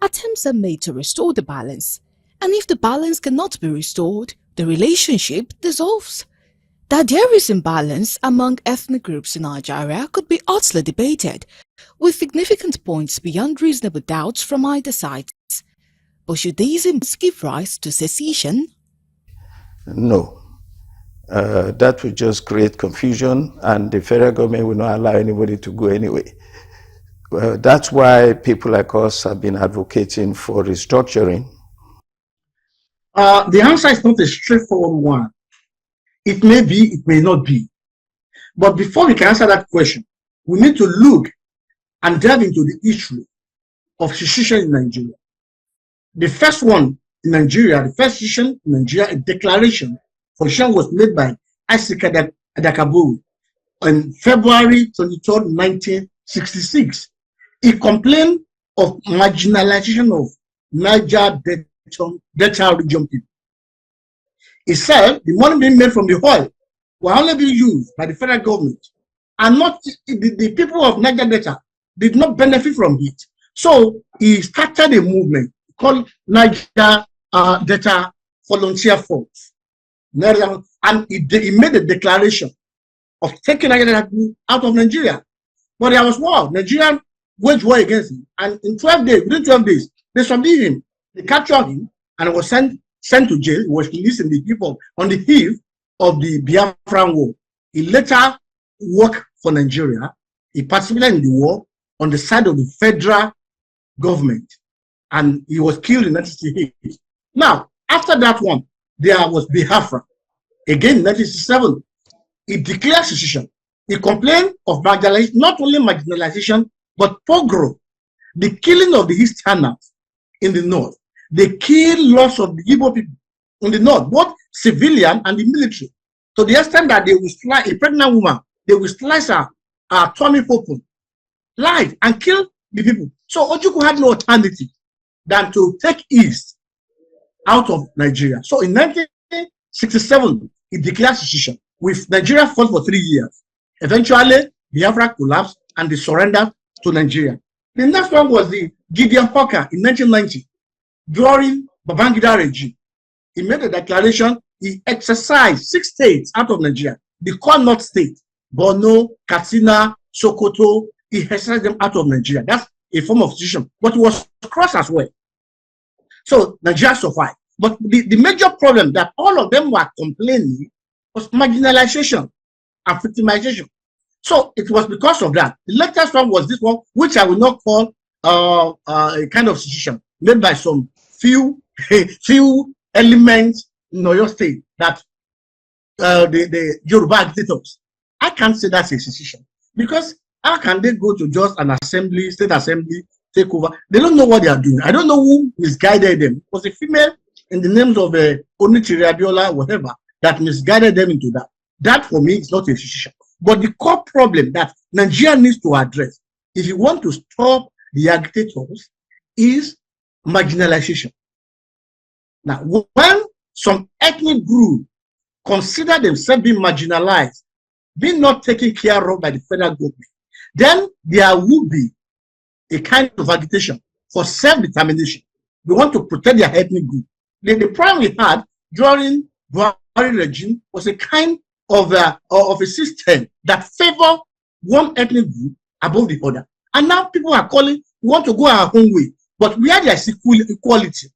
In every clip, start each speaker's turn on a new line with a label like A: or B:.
A: attempts are made to restore the balance, and if the balance cannot be restored, the relationship dissolves. That there is imbalance among ethnic groups in Nigeria could be hotly debated, with significant points beyond reasonable doubts from either side. But should these imbalances give rise to secession?
B: No. That will just create confusion, and the federal government will not allow anybody to go anyway. That's why people like us have been advocating for restructuring.
C: The answer is not a straightforward one. It may be, it may not be. But before we can answer that question, we need to look and delve into the issue of secession in Nigeria. The first one in Nigeria, the first secession in Nigeria, a declaration for secession was made by Isaac Adakabu on February 23, 1966. He complained of marginalization of Niger Delta region people. He said the money being made from the oil will only be used by the federal government, and not the people of Niger Delta did not benefit from it. So he started a movement called Niger Delta Volunteer Force, and he made a declaration of taking Niger Delta out of Nigeria. But there was war. Nigeria waged war against him, and in 12 days, within 12 days, they subdued him. They captured him and was sent to jail. He was released in the people on the eve of the Biafran War. He later worked for Nigeria. He participated in the war on the side of the federal government, and he was killed in 1968. Now, after that one, there was Biafra. Again, in 1967, he declared secession. He complained of marginalization, not only marginalization, but pogrom, the killing of the Easterners in the north. They killed lots of the Igbo people in the north, both civilian and the military, to the extent that they will slice a pregnant woman, they will slice her tummy open, live, and kill the people. So Ojukwu had no alternative than to take east out of Nigeria. So in 1967, he declared secession, with Nigeria fought for 3 years. Eventually, Biafra collapsed and they surrendered to Nigeria. The next one was the Gideon Hawker in 1990. During Babangida regime, he made a declaration. He exercised 6 states out of Nigeria, the core north state, Borno, Katsina, Sokoto. He exercised them out of Nigeria. That's a form of secession, but it was cross as well. So Nigeria survived. But the major problem that all of them were complaining was marginalization and victimization. So it was because of that. The latest one was this one, which I will not call a kind of secession, made by some few elements in Oyo State, that the Yoruba agitators. I can't say that's a secession, because how can they go to just an assembly, state assembly, take over? They don't know what they are doing. I don't know who misguided them. It was a female in the names of Onichiri Abiola, whatever, that misguided them into that. That for me is not a secession. But the core problem that Nigeria needs to address, if you want to stop the agitators, is marginalization. Now, when some ethnic group consider themselves being marginalized, being not taken care of by the federal government, then there will be a kind of agitation for self-determination. They want to protect their ethnic group. The problem we had during Buhari regime was a kind of a system that favored one ethnic group above the other. And now people are calling, we want to go our own way. But where there is equality,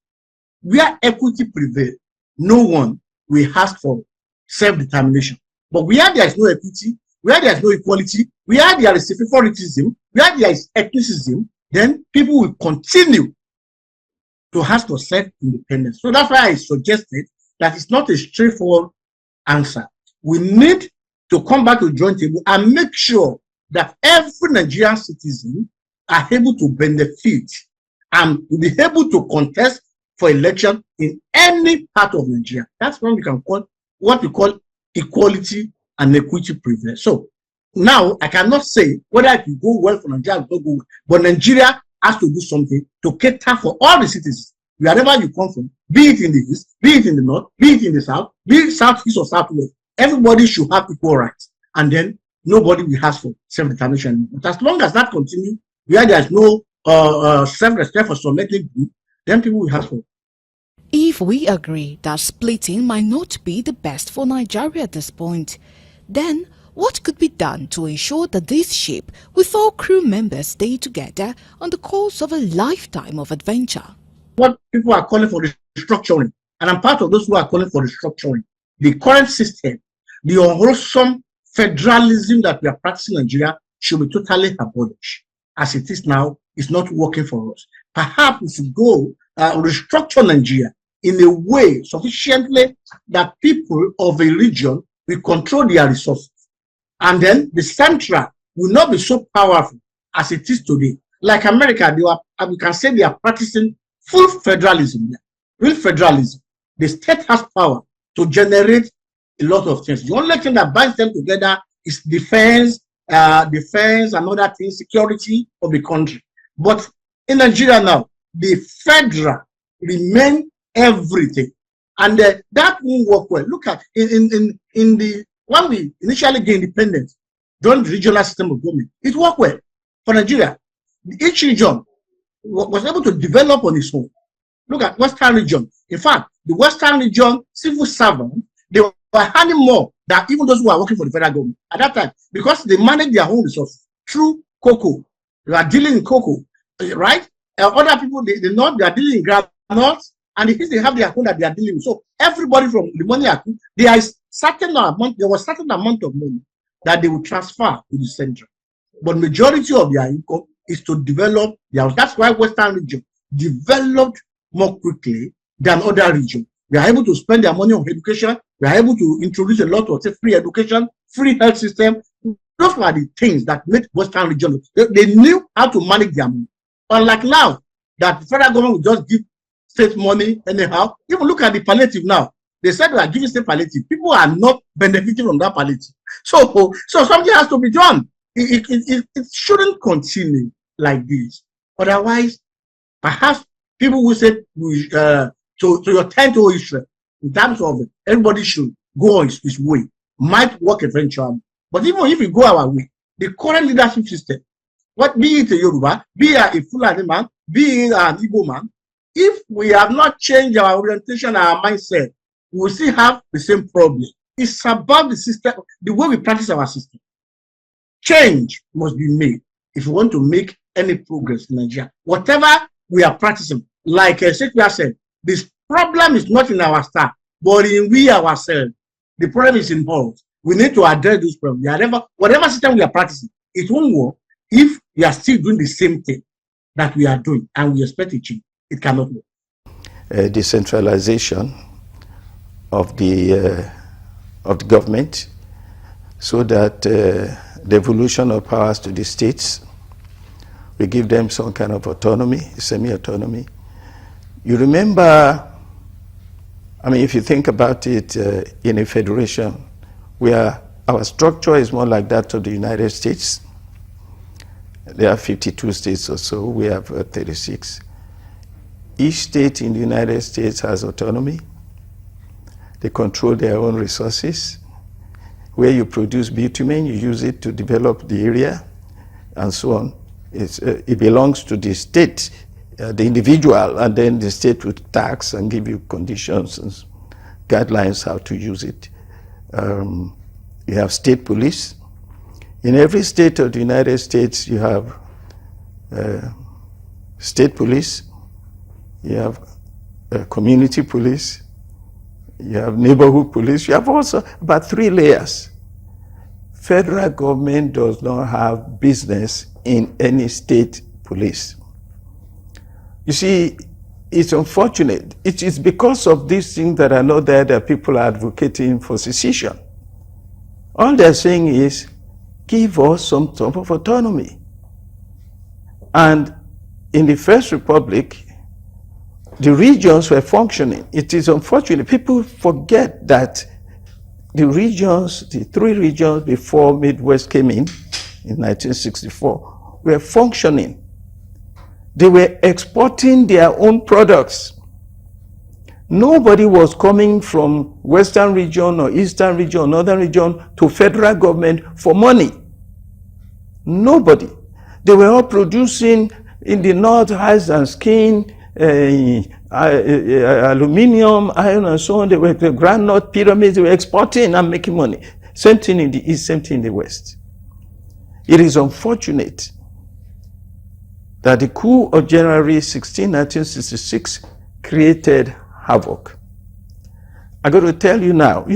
C: where equity prevails, no one will ask for self-determination. But where there is no equity, where there is no equality, where there is favoritism, where there is ethnicism, then people will continue to ask for self-independence. So that's why I suggested that it's not a straightforward answer. We need to come back to the joint table and make sure that every Nigerian citizen are able to benefit and be able to contest for election in any part of Nigeria. That's when we can call what we call equality and equity prevail. So now I cannot say whether it will go well for Nigeria or not go well, but Nigeria has to do something to cater for all the citizens, wherever you come from, be it in the east, be it in the north, be it in the south, be it southeast or southwest. Everybody should have equal rights, and then nobody will ask for self-determination. But as long as that continues, where there is no self-respect for some ethnic group, then people will ask for.
A: If we agree that splitting might not be the best for Nigeria at this point, then what could be done to ensure that this ship with all crew members stay together on the course of a lifetime of adventure?
C: What people are calling for restructuring, and I'm part of those who are calling for restructuring. The current system, the unwholesome federalism that we are practicing in Nigeria should be totally abolished. As it is now, it's not working for us. Perhaps we should go restructure Nigeria in a way sufficiently that people of a region will control their resources. And then the central will not be so powerful as it is today. Like America, we can say they are practicing full federalism, real federalism. The state has power to generate a lot of things. The only thing that binds them together is defense and other things, security of the country. But in Nigeria now, the federal remain everything, and that won't work well. Look at when we initially gained independence, during the regional system of government, it worked well for Nigeria. Each region was able to develop on its own. Look at Western region. In fact, the Western region civil servants, they were earning more than even those who are working for the federal government at that time, because they manage their own resources through cocoa. They are dealing in cocoa, right? Other people, they are dealing in granules, and the things they have their own that they are dealing with. So everybody from the money, there was certain amount of money that they will transfer to the central. But majority of their income is to develop their house. That's why Western region developed more quickly than other regions. We are able to spend their money on education. We are able to introduce a lot of free education, free health system. Those were the things that made Western region. They knew how to manage their money. Unlike now, that the federal government will just give state money anyhow. Even look at the palliative now. They said we are giving state palliative. People are not benefiting from that palliative. So something has to be done. It shouldn't continue like this. Otherwise, perhaps people will say to your tent, to Israel, in terms of everybody should go on his way, might work eventually. But even if we go our way, the current leadership system, be it a Yoruba, be it a Fulani man, be it an Igbo man, if we have not changed our orientation, our mindset, we will still have the same problem. It's about the system, the way we practice our system. Change must be made if we want to make any progress in Nigeria. Whatever we are practicing, like Shakespeare said, this problem is not in our staff, but in we ourselves. The problem is involved. We need to address this problem. Whatever system we are practicing, it won't work if we are still doing the same thing that we are doing and we expect a change. It cannot work.
B: Decentralization of the government, so that the evolution of powers to the states, we give them some kind of autonomy, semi-autonomy. You remember, I mean, if you think about it, in a federation, where our structure is more like that of the United States. There are 52 states or so, we have 36. Each state in the United States has autonomy. They control their own resources. Where you produce bitumen, you use it to develop the area, and so on. It belongs to the state, the individual, and then the state will tax and give you conditions and guidelines how to use it. You have state police. In every state of the United States, you have state police, you have community police, you have neighborhood police, you have also about 3 layers. Federal government does not have business in any state police. You see, it's unfortunate. It is because of these things that are not there that people are advocating for secession. All they're saying is, give us some type of autonomy. And in the First Republic, the regions were functioning. It is unfortunate. People forget that the regions, the 3 regions before Midwest came in 1964, were functioning. They were exporting their own products. Nobody was coming from Western region or Eastern region or Northern region to federal government for money. Nobody. They were all producing in the north, ice and skin, aluminium, iron, and so on. They were the granite pyramids. They were exporting and making money. Same thing in the east, same thing in the west. It is unfortunate that the coup of January 16, 1966 created havoc. I got to tell you now,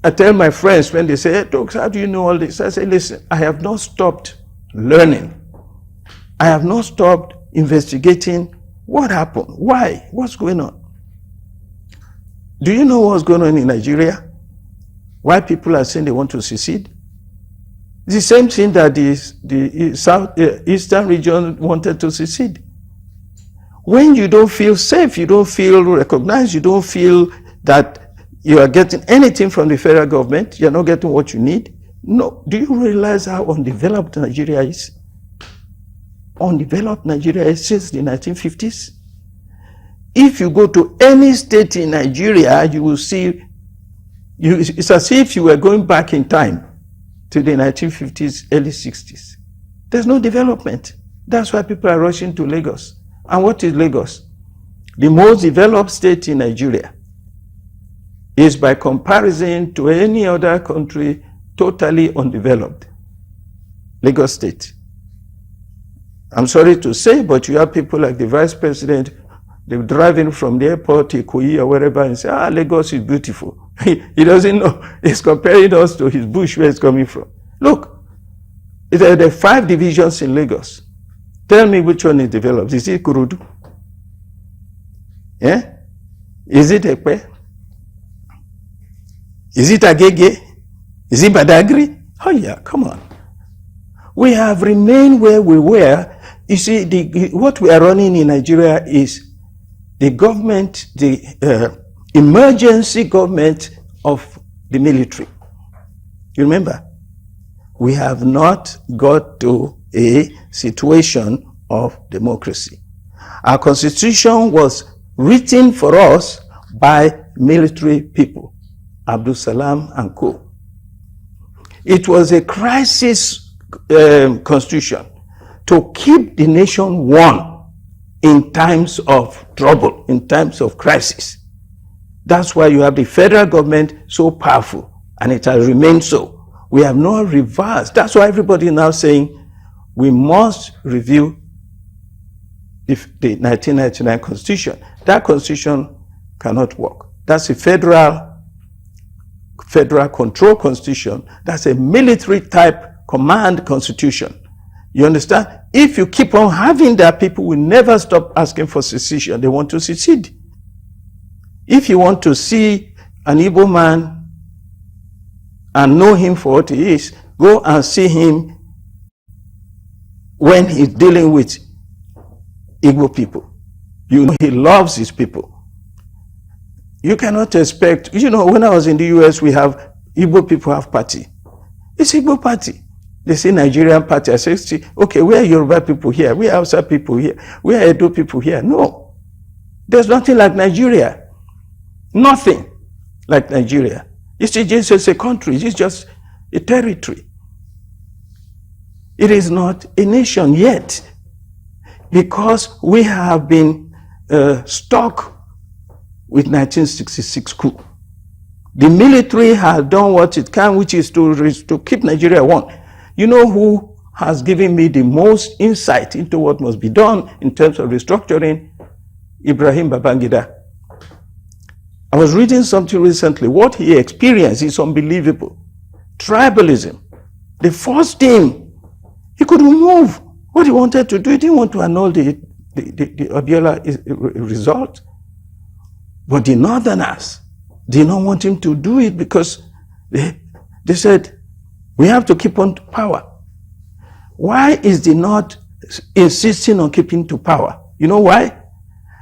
B: I tell my friends when they say, hey, Doc, how do you know all this? I say, listen, I have not stopped learning. I have not stopped investigating what happened, why, what's going on. Do you know what's going on in Nigeria? Why people are saying they want to secede? It's the same thing that the eastern region wanted to secede. When you don't feel safe, you don't feel recognized, you don't feel that you are getting anything from the federal government, you're not getting what you need. No. Do you realize how undeveloped Nigeria is? Undeveloped Nigeria is since the 1950s. If you go to any state in Nigeria, you will see, it's as if you were going back in time to the 1950s, early 60s. There's no development. That's why people are rushing to Lagos. And what is Lagos? The most developed state in Nigeria is, by comparison to any other country, totally undeveloped. Lagos State. I'm sorry to say, but you have people like the vice president, they're driving from the airport to Ikoyi or wherever and say, Lagos is beautiful. He doesn't know. He's comparing us to his bush where it's coming from. Look, there are 5 divisions in Lagos. Tell me which one is developed. Is it Kurudu? Yeah? Is it Ekpe? Is it Agege? Is it Badagry? Oh yeah, come on. We have remained where we were. You see, what we are running in Nigeria is the government, the emergency government of the military. You remember? We have not got to a situation of democracy. Our constitution was written for us by military people, Abdul Salam and co. It was a crisis constitution to keep the nation one in times of trouble, in times of crisis. That's why you have the federal government so powerful, and it has remained so. We have not reversed. That's why everybody is now saying we must review the 1999 Constitution. That Constitution cannot work. That's a federal control Constitution. That's a military type command Constitution. You understand? If you keep on having that, people will never stop asking for secession. They want to secede. If you want to see an Igbo man and know him for what he is, go and see him when he's dealing with Igbo people. You know he loves his people. You cannot expect, when I was in the US, we have Igbo people have party. It's Igbo party. They say Nigerian party. I say, okay, where are Yoruba people here? Where are Hausa people here? Where are Edo people here? No. There's nothing like Nigeria. Nothing like Nigeria. It's just a country. It's just a territory. It is not a nation yet, because we have been stuck with 1966 coup. The military has done what it can, which is to keep Nigeria one. You know who has given me the most insight into what must be done in terms of restructuring? Ibrahim Babangida. I was reading something recently. What he experienced is unbelievable. Tribalism. They forced him. He couldn't move. What he wanted to do, he didn't want to annul the Abiola result. But the Northerners did not want him to do it, because they said, we have to keep on to power. Why is the North insisting on keeping to power? You know why?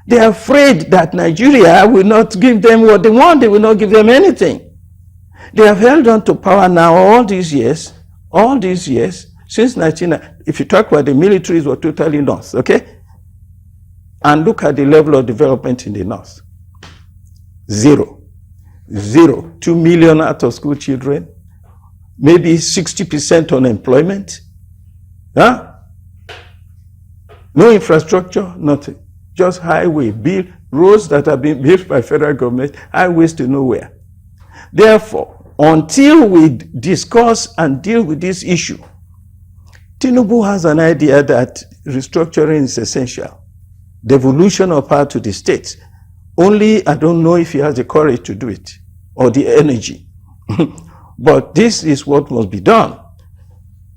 B: They are afraid that Nigeria will not give them what they want. They will not give them anything. They have held on to power now all these years, since 1990. If you talk about the militaries were totally North, okay? And look at the level of development in the North. Zero. 2 million out of school children. Maybe 60% unemployment. Huh? No infrastructure, nothing. Just highway, built roads that have been built by federal government, highways to nowhere. Therefore, until we discuss and deal with this issue, Tinubu has an idea that restructuring is essential. Devolution of power to the states. Only I don't know if he has the courage to do it or the energy. But this is what must be done.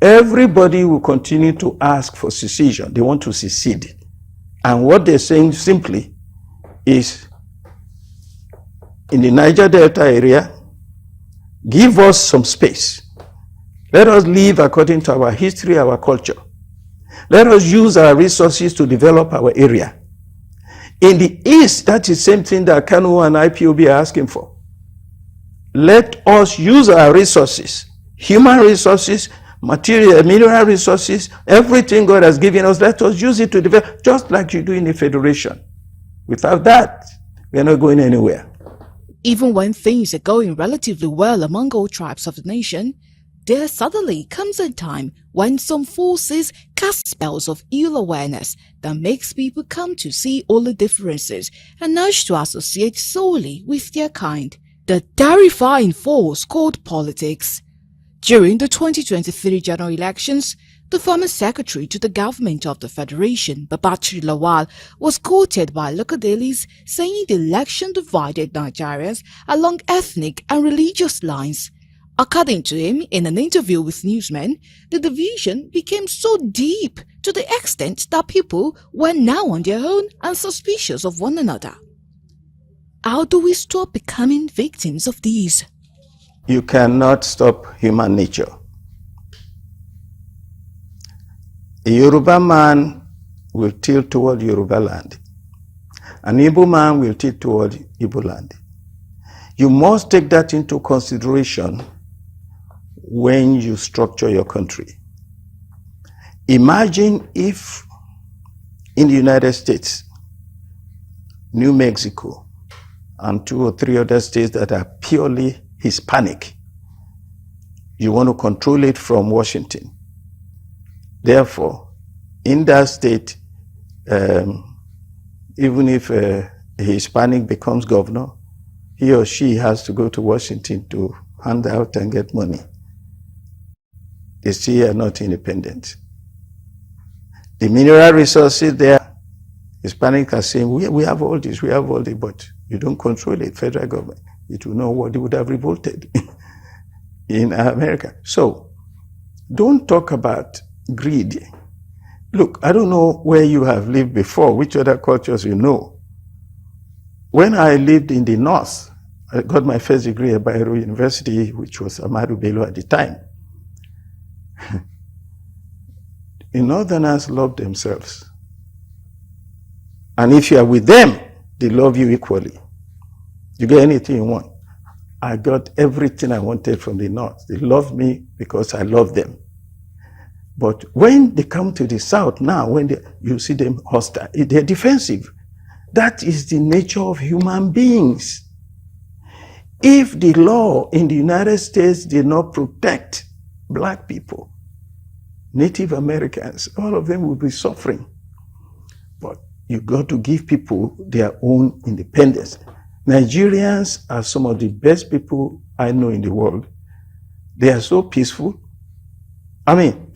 B: Everybody will continue to ask for secession. They want to secede. And what they're saying simply is, in the Niger Delta area, give us some space. Let us live according to our history, our culture. Let us use our resources to develop our area. In the East, that's the same thing that Kanu and IPOB are asking for. Let us use our resources, human resources, material, mineral resources, everything God has given us, let us use it to develop, just like you do in a federation. Without that, we're not going anywhere.
A: Even when things are going relatively well among all tribes of the nation, there suddenly comes a time when some forces cast spells of ill awareness that makes people come to see all the differences and urge to associate solely with their kind. The terrifying force called politics. During the 2023 general elections, the former secretary to the government of the Federation, Babachir Lawal, was quoted by local dailies saying the election divided Nigerians along ethnic and religious lines. According to him, in an interview with newsmen, the division became so deep to the extent that people were now on their own and suspicious of one another. How do we stop becoming victims of these?
B: You cannot stop human nature. A Yoruba man will tilt toward Yoruba land. An Igbo man will tilt toward Igbo land. You must take that into consideration when you structure your country. Imagine if in the United States, New Mexico, and 2 or 3 other states that are purely Hispanic, you want to control it from Washington. Therefore, in that state, even if a Hispanic becomes governor, he or she has to go to Washington to hand out and get money. They still are not independent. The mineral resources there, Hispanics are saying, we have all this, but you don't control it, federal government. It will know what they would have revolted in America. So, don't talk about greed. Look, I don't know where you have lived before, which other cultures you know. When I lived in the North, I got my first degree at Bayero University, which was Ahmadu Bello at the time. The Northerners love themselves. And if you are with them, they love you equally. You get anything you want. I got everything I wanted from the North. They love me because I love them. But when they come to the South now, when you see them hostile, they're defensive. That is the nature of human beings. If the law in the United States did not protect black people, Native Americans, all of them will be suffering. But you got to give people their own independence. Nigerians are some of the best people I know in the world. They are so peaceful. I mean,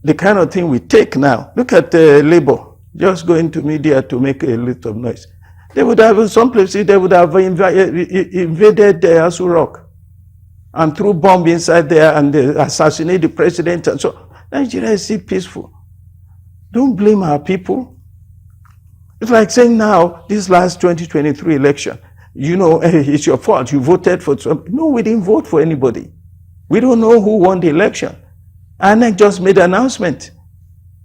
B: the kind of thing we take now, look at labor, just going to media to make a little noise. They would have, in some places, they would have invaded Asu Rock and threw bomb inside there and assassinate the president and so. Nigeria is still peaceful. Don't blame our people. It's like saying now, this last 2023 election, you know, it's your fault, you voted for Trump. No, we didn't vote for anybody. We don't know who won the election. INEC just made an announcement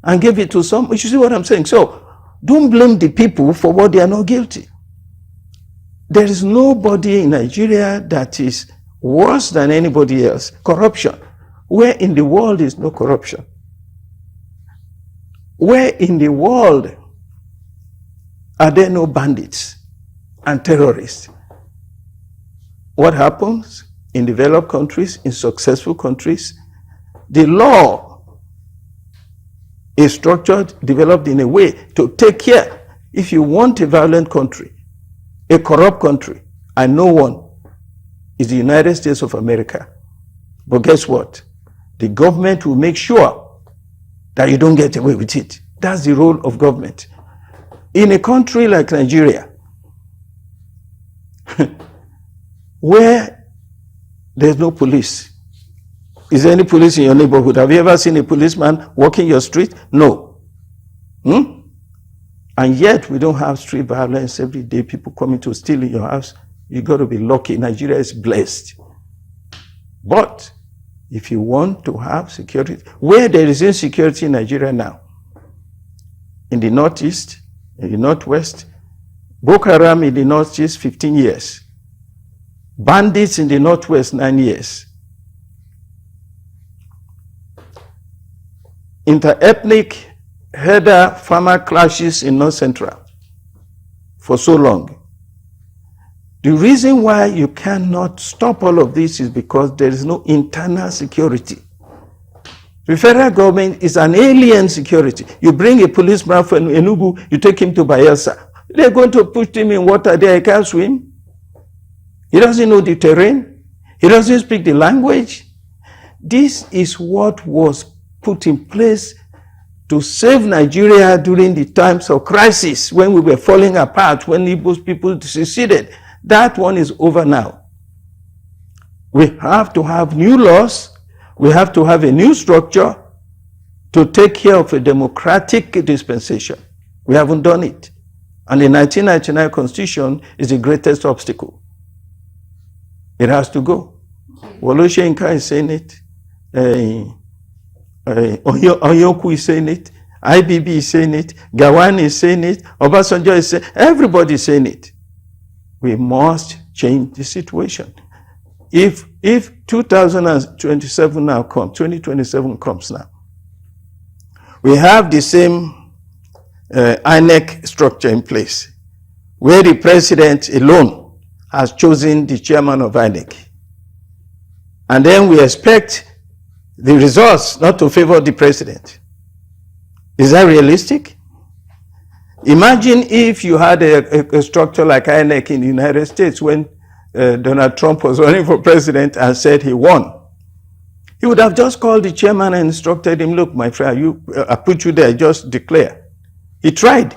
B: and gave it to some. You see what I'm saying? So, don't blame the people for what they are not guilty. There is nobody in Nigeria that is worse than anybody else. Corruption. Where in the world is no corruption? Where in the world are there no bandits and terrorists? What happens in developed countries, in successful countries? The law a structure developed in a way to take care. If you want a violent country, a corrupt country, I know one, is the United States of America. But guess what? The government will make sure that you don't get away with it. That's the role of government. In a country like Nigeria, where there's no police, is there any police in your neighborhood? Have you ever seen a policeman walking your street? No. And yet we don't have street violence every day, people coming to steal in your house. You got to be lucky. Nigeria is blessed. But if you want to have security, where there is insecurity in Nigeria now, in the northeast, in the northwest, Boko Haram in the northeast, 15 years. Bandits in the northwest, 9 years. Inter-ethnic herder-farmer clashes in North Central for so long. The reason why you cannot stop all of this is because there is no internal security. The federal government is an alien security. You bring a policeman from Enugu, you take him to Bayelsa. They're going to put him in water there, he can't swim. He doesn't know the terrain. He doesn't speak the language. This is what was put in place to save Nigeria during the times of crisis, when we were falling apart, when Igbo people seceded. That one is over now. We have to have new laws. We have to have a new structure to take care of a democratic dispensation. We haven't done it. And the 1999 Constitution is the greatest obstacle. It has to go. Woloshenka is saying it. Onyoku is saying it. IBB is saying it. Gawani is saying it. Obasanjo is saying it. Everybody is saying it. We must change the situation. If 2027 now comes, 2027 comes now, we have the same INEC structure in place, where the president alone has chosen the chairman of INEC. And then we expect the results not to favor the president. Is that realistic? Imagine if you had a structure like INEC in the United States when Donald Trump was running for president and said he won. He would have just called the chairman and instructed him, look, my friend, I put you there, just declare. He tried.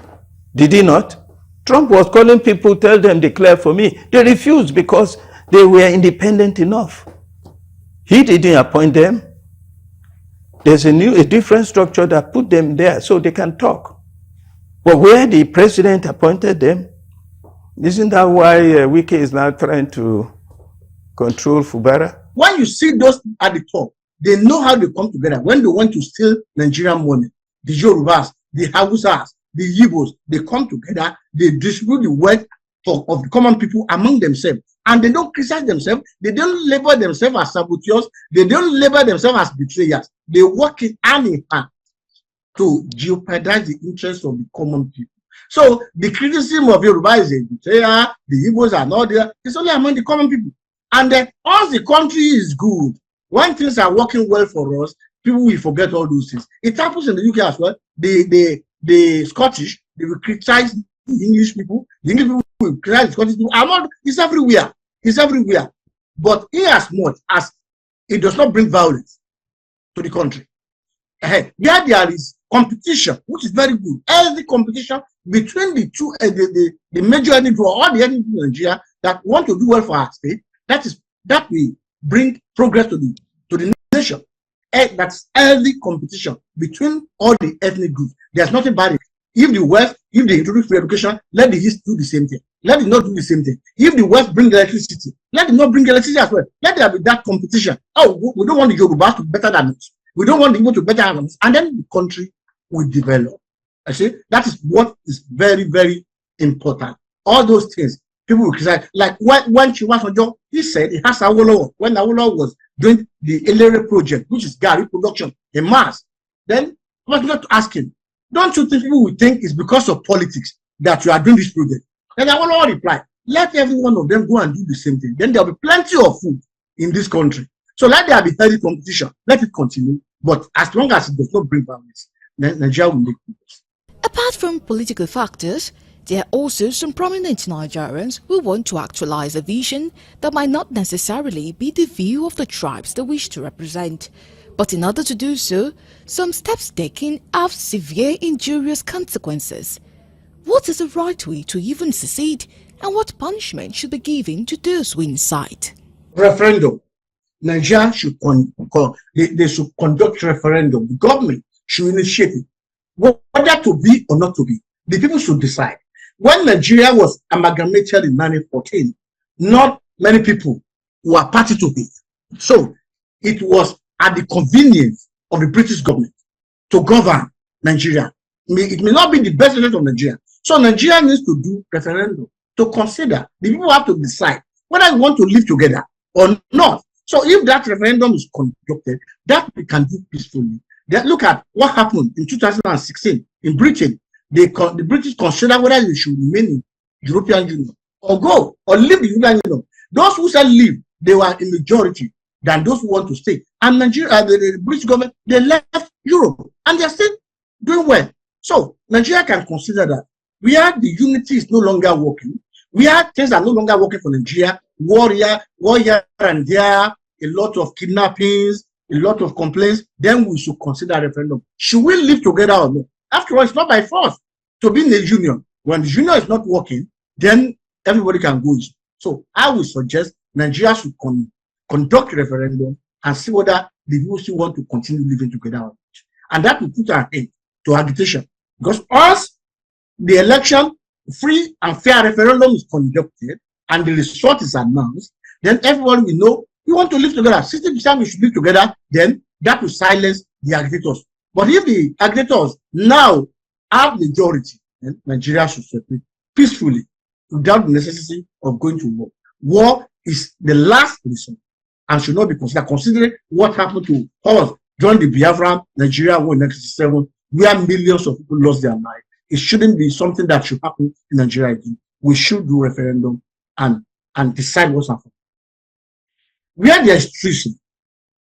B: Did he not? Trump was calling people, tell them, declare for me. They refused because they were independent enough. He didn't appoint them. There's a different structure that put them there so they can talk. But where the president appointed them, isn't that why Wike is now trying to control Fubara?
C: When you see those at the top, they know how they come together. When they want to steal Nigerian money, the Yorubas, the Hausas, the Igbos, they come together, they distribute the wealth of the common people among themselves. And they don't criticize themselves. They don't label themselves as saboteurs. They don't label themselves as betrayers. They work in hand in hand to jeopardize the interests of the common people. So the criticism of Yoruba is a betrayer, the Igbos are not there. It's only among the common people. And then once the country is good, when things are working well for us, people will forget all those things. It happens in the UK as well. The Scottish, they will criticize the English people. The English people will criticize the Scottish people. It's everywhere. It's everywhere. But in as much as it does not bring violence to the country, where there is competition, which is very good, healthy competition between the two, the major ethnic group, all the ethnic groups in Nigeria that want to do well for our state, that will bring progress to the nation. That's healthy competition between all the ethnic groups. There's nothing bad. If the West, if they introduce free education, let the East do the same thing. Let it not do the same thing. If the West bring electricity, let it not bring electricity as well. Let there be that competition. Oh, we don't want the Yorubas to be better than us. We don't want the Igbo to be better than us. And then the country will develop. I see that is what is very, very important. All those things people will criticize. Like when she was on job, he said it has Awolowo. When Awolowo was doing the Elere project, which is Gary production in mass, then I was not to ask him, don't you think people will think it's because of politics that you are doing this project? And Awolowo replied, let every one of them go and do the same thing. Then there will be plenty of food in this country. So let there be healthy competition. Let it continue. But as long as it does not bring violence, then Nigeria will make progress.
A: Apart from political factors, there are also some prominent Nigerians who want to actualize a vision that might not necessarily be the view of the tribes they wish to represent. But in order to do so, some steps taken have severe injurious consequences. What is the right way to even secede, and what punishment should be given to those who incite?
C: Referendum. Nigeria should they should conduct referendum. The government should initiate it. Whether to be or not to be, the people should decide. When Nigeria was amalgamated in 1914, not many people were party to it. So it was at the convenience of the British government to govern Nigeria. It may not be the best interest of Nigeria. So Nigeria needs to do referendum to consider. The people have to decide whether they want to live together or not. So if that referendum is conducted, that we can do peacefully. Then look at what happened in 2016 in Britain. The British consider whether they should remain in the European Union or go or leave the European Union. Those who said leave, they were in majority than those who want to stay. And Nigeria, the British government, they left Europe and they're still doing well. So Nigeria can consider that where the unity is no longer working, where things are no longer working for Nigeria, war here and there, a lot of kidnappings, a lot of complaints, then we should consider a referendum. Should we live together or not? After all, it's not by force to be in the union. When the union is not working, then everybody can go. So I would suggest Nigeria should conduct a referendum and see whether the people still want to continue living together or not. And that will put an end to agitation. Because once the election, free and fair referendum is conducted and the result is announced, then everyone will know we want to live together. 60% we should live together, then that will silence the agitators. But if the agitators now have majority, then Nigeria should separate peacefully without the necessity of going to war. War is the last resort and should not be considered. Considering what happened to us during the Biafra Nigeria war in 1967, where millions of people lost their lives. It shouldn't be something that should happen in Nigeria again. We should do referendum and decide what's happening. Where there is treason,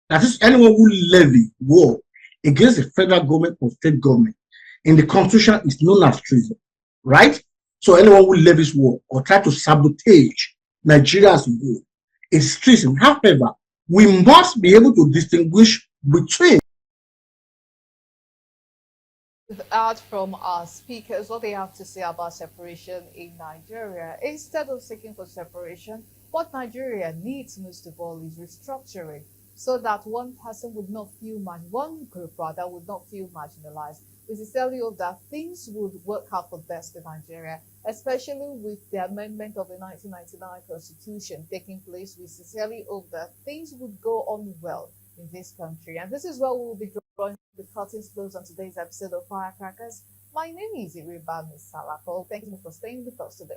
C: that is anyone who levy war against the federal government or state government in the constitution is known as treason, right? So anyone who levies war or try to sabotage Nigeria's war is treason. However, we must be able to distinguish between.
D: Out from our speakers, what they have to say about separation in Nigeria. Instead of seeking for separation, what Nigeria needs most of all is restructuring, so that one person would not feel one group rather would not feel marginalized. We sincerely hope that things would work out for best in Nigeria, especially with the amendment of the 1999 Constitution taking place. We sincerely hope that things would go on well in this country. And this is where we will be drawing the curtains close on today's episode of Firecrackers. My name is Iriba Miss Salako. Thank you for staying with us today.